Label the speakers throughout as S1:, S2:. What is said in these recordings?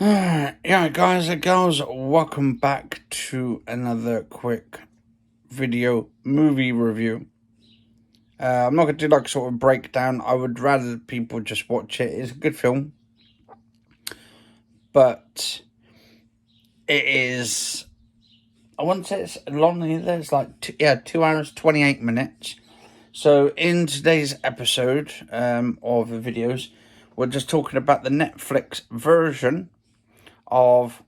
S1: Yeah, guys and girls, welcome back to another quick video movie review. I'm not going to do like sort of breakdown. I would rather people just watch it. It's a good film, but it is. I wouldn't say it's long either. It's like 2 hours 28 minutes. So in today's episode of the videos, we're just talking about the Netflix version of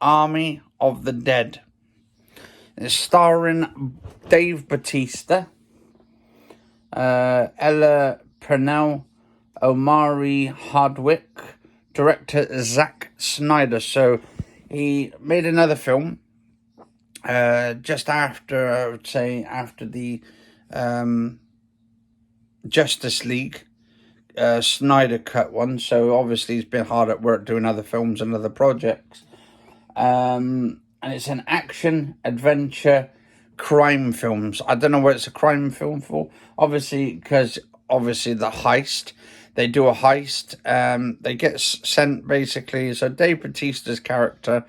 S1: Army of the Dead. It's starring Dave Bautista, Ella Purnell, Omari Hardwick, director Zack Snyder. So he made another film just after, I would say, after the Justice League Snyder cut one. So obviously he's been hard at work doing other films and other projects. And it's an action, adventure, crime films. I don't know what it's a crime film for. Obviously, because the heist. They do a heist. They get sent basically. So Dave Bautista's character,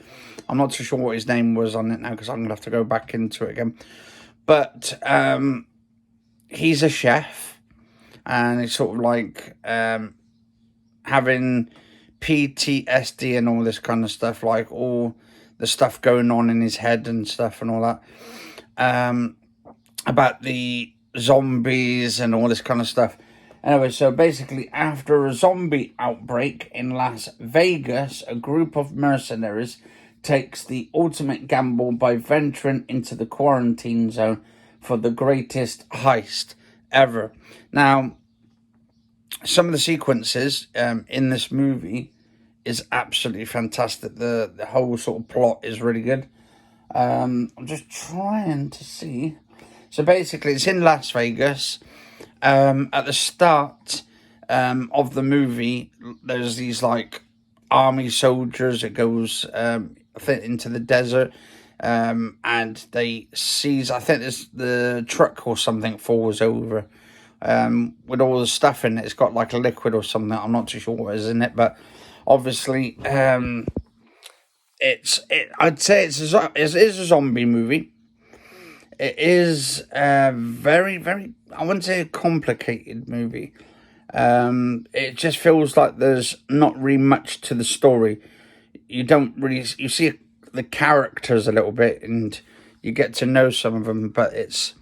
S1: I'm not too sure what his name was on it now because I'm going to have to go back into it again. But he's a chef. And it's sort of like having PTSD and all this kind of stuff, like all the stuff going on in his head and stuff and all that, about the zombies and all this kind of stuff. Anyway, so basically after a zombie outbreak in Las Vegas, a group of mercenaries takes the ultimate gamble by venturing into the quarantine zone for the greatest heist ever. Now, some of the sequences in this movie is absolutely fantastic. The whole sort of plot is really good. I'm just trying to see. So basically, it's in Las Vegas. At the start of the movie, there's these like army soldiers. It goes into the desert. And they seize, I think there's the truck or something falls over with all the stuff in it. It's got like a liquid or something. I'm not too sure what is in it, but obviously I'd say it is a zombie movie. It is a very, very, I wouldn't say a complicated movie. It just feels like there's not really much to the story. You see the characters a little bit and you get to know some of them, but it's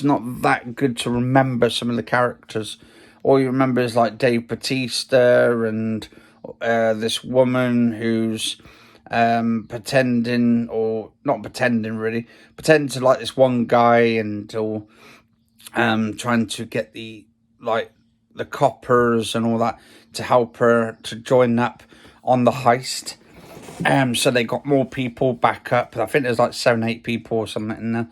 S1: not that good to remember some of the characters. All you remember is like Dave Bautista and this woman who's pretending, or not pretending really, pretending to like this one guy and or trying to get the coppers and all that to help her to join up on the heist. So they got more people back up. I think there's like 7-8 people or something in there.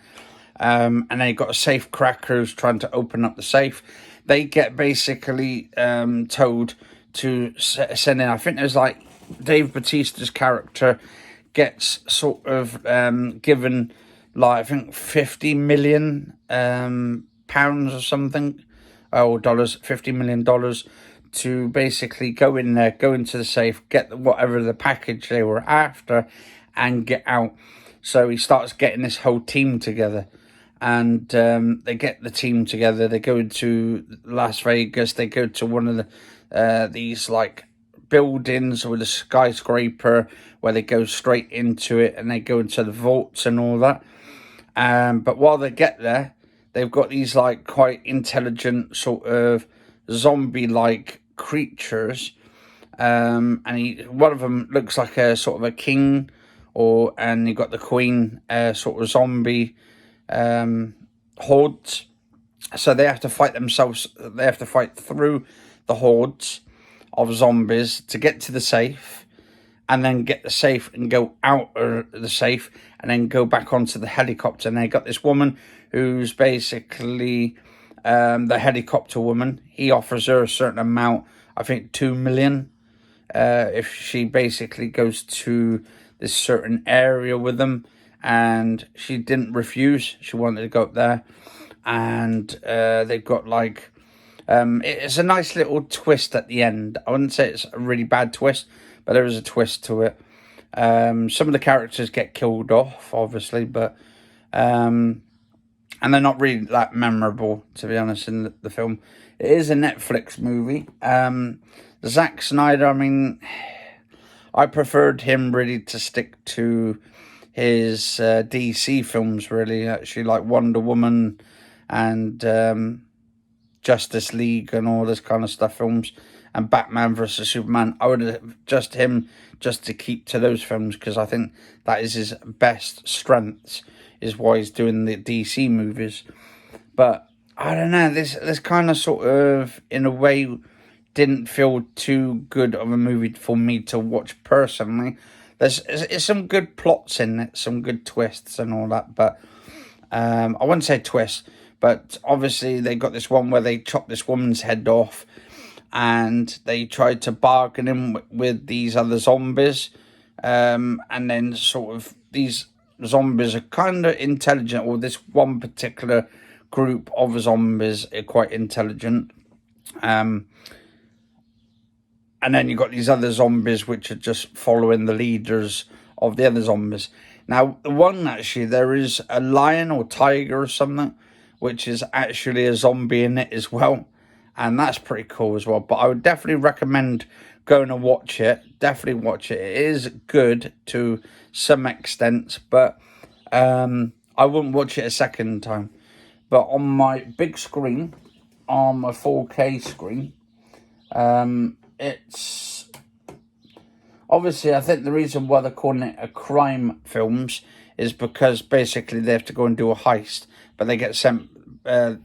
S1: And then you got a safe cracker who's trying to open up the safe. They get basically told to send in, I think there's like Dave Bautista's character gets sort of given like, I think 50 million pounds or something, or dollars, $50 million to basically go in there, go into the safe, get whatever the package they were after and get out. So he starts getting this whole team together. And they get the team together. They go to Las Vegas. They go to one of the these like buildings with a skyscraper where they go straight into it, and they go into the vaults and all that. But while they get there, they've got these like quite intelligent sort of zombie-like creatures. And one of them looks like a sort of a king, and you got the queen, sort of zombie hordes. So they have to fight themselves. They have to fight through the hordes of zombies to get to the safe, and then get the safe and go out of the safe, and then go back onto the helicopter. And they got this woman who's basically the helicopter woman. He offers her a certain amount, I think 2 million, if she basically goes to this certain area with them. And she didn't refuse. She wanted to go up there. And they've got it's a nice little twist at the end. I wouldn't say it's a really bad twist, but there is a twist to it. Some of the characters get killed off, obviously, but and they're not really that memorable, to be honest, in the film. It is a Netflix movie. Zack Snyder, I mean, I preferred him really to stick to his DC films, really, actually, like Wonder Woman and Justice League and all this kind of stuff films, and Batman versus Superman. I would have just him just to keep to those films, because I think that is his best strengths, is why he's doing the DC movies. But I don't know, this kind of sort of, in a way, didn't feel too good of a movie for me to watch personally. There's some good plots in it, some good twists and all that, but I wouldn't say twist, but obviously they got this one where they chopped this woman's head off, and they tried to bargain in with these other zombies, and then sort of these zombies are kind of intelligent, or this one particular group of zombies are quite intelligent. And then you've got these other zombies which are just following the leaders of the other zombies. Now, the one, actually, there is a lion or tiger or something, which is actually a zombie in it as well. And that's pretty cool as well. But I would definitely recommend going and watch it. Definitely watch it. It is good to some extent, but I wouldn't watch it a second time. But on my big screen, on my 4K screen, it's obviously, I think the reason why they're calling it a crime films is because basically they have to go and do a heist, but they get sent,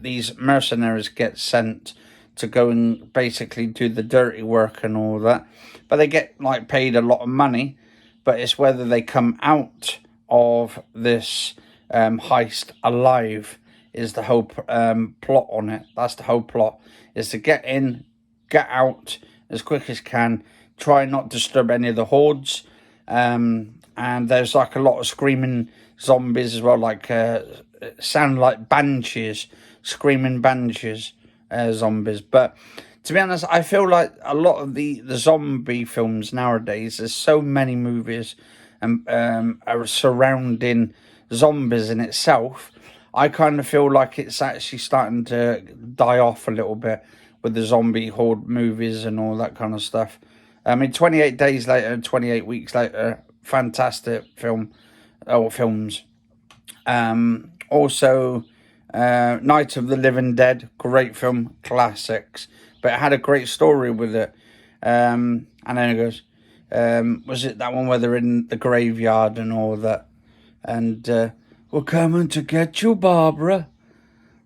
S1: these mercenaries get sent to go and basically do the dirty work and all that, but they get like paid a lot of money. But it's whether they come out of this heist alive is the whole plot on it. That's the whole plot, is to get in, get out as quick as can, try not to disturb any of the hordes, and there's like a lot of screaming zombies as well, like sound like banshees, screaming banshees, zombies. But to be honest, I feel like a lot of the zombie films nowadays, there's so many movies are surrounding zombies in itself. I kind of feel like it's actually starting to die off a little bit with the zombie horde movies and all that kind of stuff. I mean, 28 Days Later, 28 Weeks Later, fantastic film, or films. Also, Night of the Living Dead, great film, classics. But it had a great story with it. And then it goes, was it that one where they're in the graveyard and all that? And we're coming to get you, Barbara.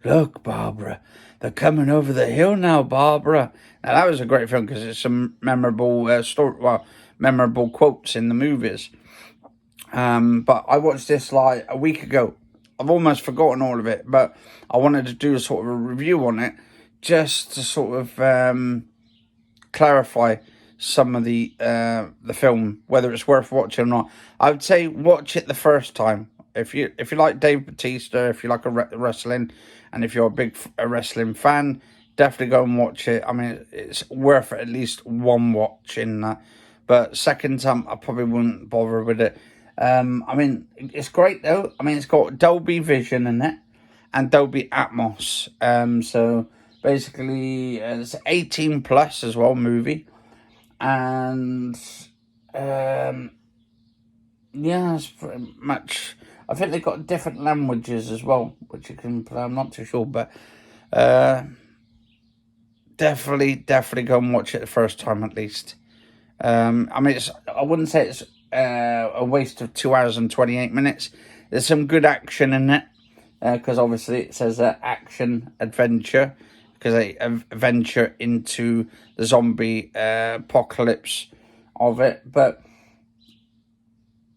S1: Look, Barbara, they're coming over the hill now, Barbara. Now, that was a great film because it's some memorable memorable quotes in the movies. But I watched this like a week ago. I've almost forgotten all of it, but I wanted to do a sort of a review on it just to sort of clarify some of the film, whether it's worth watching or not. I would say watch it the first time. If you like Dave Bautista, if you like wrestling, and if you're a big wrestling fan, definitely go and watch it. I mean, it's worth at least one watch in that. But second time, I probably wouldn't bother with it. I mean, it's great though. I mean, it's got Dolby Vision in it and Dolby Atmos. So basically, it's 18 plus as well movie, and yeah, it's pretty much. I think they've got different languages as well, which you can play. I'm not too sure, but definitely go and watch it the first time at least. I mean, I wouldn't say it's a waste of 2 hours and 28 minutes. There's some good action in it, because obviously it says action adventure, because they venture into the zombie apocalypse of it. But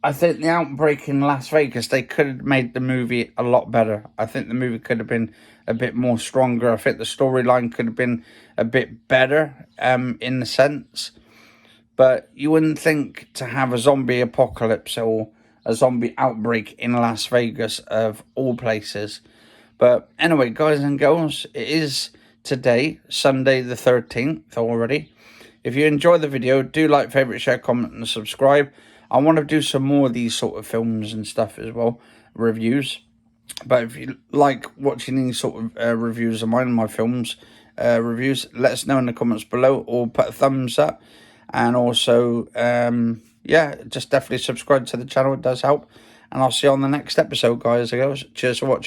S1: I think the outbreak in Las Vegas, they could have made the movie a lot better. I think the movie could have been a bit more stronger. I think the storyline could have been a bit better in the sense. But you wouldn't think to have a zombie apocalypse or a zombie outbreak in Las Vegas, of all places. But anyway, guys and girls, it is today, Sunday the 13th already. If you enjoy the video, do like, favourite, share, comment and subscribe. I want to do some more of these sort of films and stuff as well, reviews. But if you like watching these sort of reviews of mine, my films reviews, let us know in the comments below, or put a thumbs up. And also, yeah, just definitely subscribe to the channel. It does help. And I'll see you on the next episode, guys. Cheers for watching.